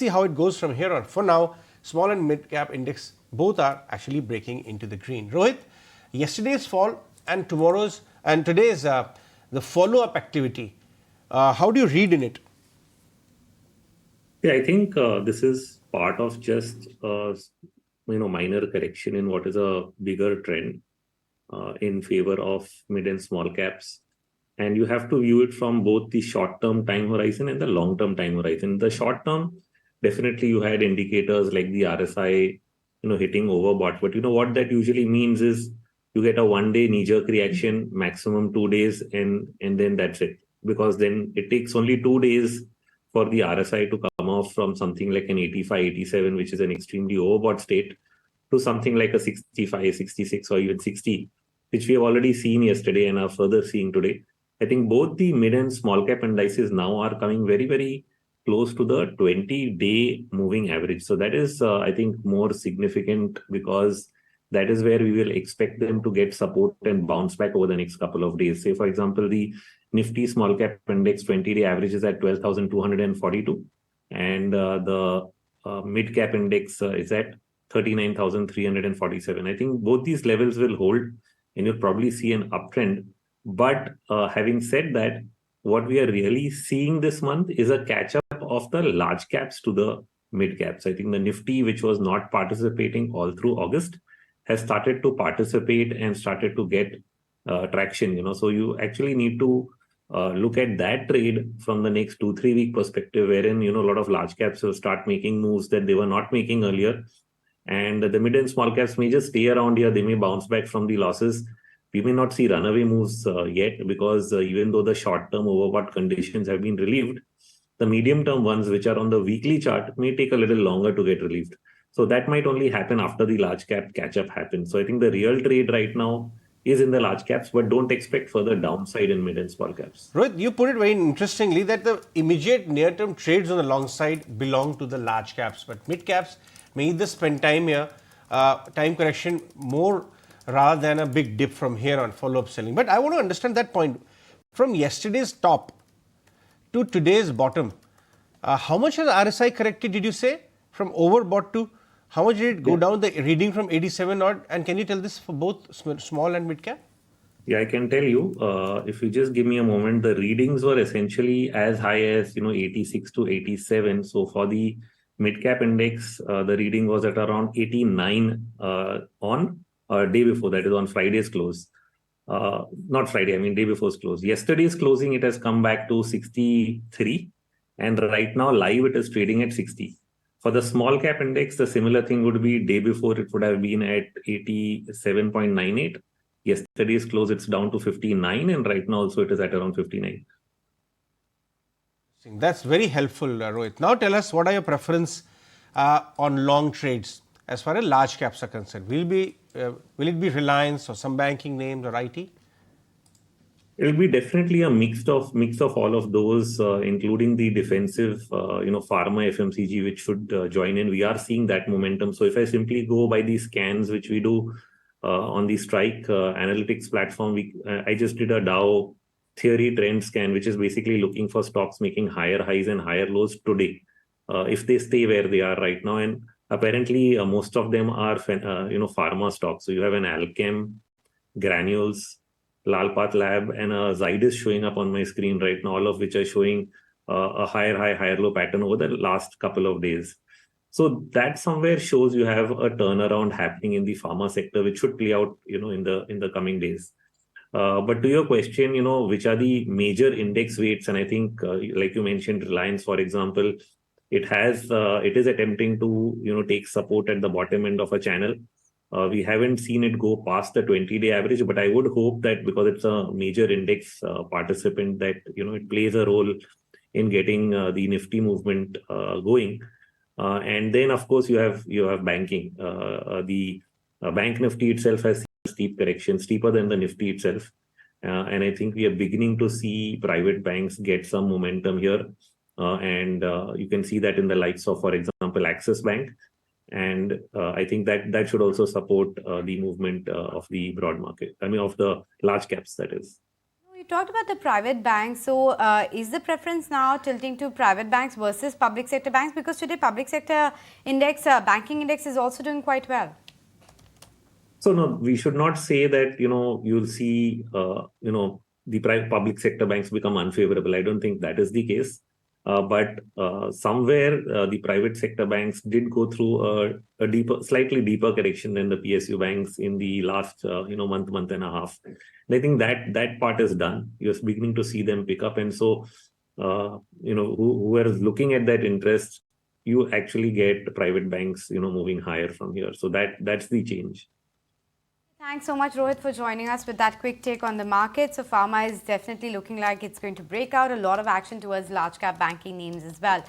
see how it goes from here on. For now, small and mid cap index both are actually breaking into the green. Rohit, yesterday's fall and tomorrow's and today's the follow up activity. How do you read in it? Yeah, I think this is part of just minor correction in what is a bigger trend in favor of mid and small caps. And you have to view it from both the short-term time horizon and the long-term time horizon. The short term, definitely you had indicators like the RSI, hitting overbought. But what that usually means is you get a one-day knee-jerk reaction, maximum 2 days, and then that's it. Because then it takes only 2 days for the RSI to come off from something like an 85, 87, which is an extremely overbought state, to something like a 65, 66, or even 60, which we have already seen yesterday and are further seeing today. I think both the mid and small cap indices now are coming very, very close to the 20-day moving average. So that is, I think, more significant because that is where we will expect them to get support and bounce back over the next couple of days. Say, for example, the Nifty small cap index 20-day average is at 12,242 and the mid cap index is at 39,347. I think both these levels will hold and you'll probably see an uptrend. But having said that, what we are really seeing this month is a catch up of the large caps to the mid caps. I think the Nifty, which was not participating all through August, has started to participate and started to get traction. So you actually need to look at that trade from the next 2-3 week perspective, wherein a lot of large caps will start making moves that they were not making earlier, and the mid and small caps may just stay around here. They may bounce back from the losses. We may not see runaway moves yet because even though the short-term overbought conditions have been relieved, the medium-term ones, which are on the weekly chart, may take a little longer to get relieved. So that might only happen after the large cap catch-up happens. So I think the real trade right now is in the large caps, but don't expect further downside in mid and small caps. Rohit, you put it very interestingly that the immediate near-term trades on the long side belong to the large caps, but mid caps may either spend time here, time correction more rather than a big dip from here on follow-up selling. But I want to understand that point. From yesterday's top to today's bottom, how much has RSI corrected, did you say? From overbought to how much did it go down, the reading from 87 odd? And can you tell this for both small and mid cap? Yeah, I can tell you. If you just give me a moment, the readings were essentially as high as 86 to 87. So for the mid cap index, the reading was at around 89 on day before, that is on Friday's close. Not Friday, I mean day before's close. Yesterday's closing, it has come back to 63. And right now, live, it is trading at 60. For the small cap index, the similar thing would be day before, it would have been at 87.98. Yesterday's close, it's down to 59. And right now, also, it is at around 59. That's very helpful, Rohit. Now tell us, what are your preference on long trades as far as large caps are concerned? Will it be Reliance or some banking names or IT? It'll be definitely a mix of all of those, including the defensive, pharma FMCG, which should join in. We are seeing that momentum. So if I simply go by the scans, which we do on the Strike analytics platform, I just did a Dow theory trend scan, which is basically looking for stocks making higher highs and higher lows today, if they stay where they are right now. And apparently, most of them are, pharma stocks. So you have an Alchem, Granules, Lalpath Lab, and a Zydus showing up on my screen right now, all of which are showing a higher high, higher low pattern over the last couple of days. So that somewhere shows you have a turnaround happening in the pharma sector, which should play out, in the coming days. But to your question, which are the major index weights? And I think, like you mentioned, Reliance, for example, it is attempting to, take support at the bottom end of a channel. We haven't seen it go past the 20-day average, but I would hope that because it's a major index participant, that it plays a role in getting the Nifty movement going. And then, of course, you have banking. The bank Nifty itself has seen a steep correction, steeper than the Nifty itself. And I think we are beginning to see private banks get some momentum here. And you can see that in the likes of, for example, Axis Bank. And I think that should also support the movement of the broad market. I mean, of the large caps, that is. We talked about the private banks. So, is the preference now tilting to private banks versus public sector banks? Because today, public sector index, banking index is also doing quite well. So no, we should not say that, you'll see, the public sector banks become unfavorable. I don't think that is the case. But somewhere the private sector banks did go through a slightly deeper correction than the PSU banks in the last, month and a half. And I think that part is done. You're beginning to see them pick up. And so, who are looking at that interest, you actually get private banks, moving higher from here. So that's the change. Thanks so much, Rohit, for joining us with that quick take on the market. So, pharma is definitely looking like it's going to break out. A lot of action towards large cap banking names as well.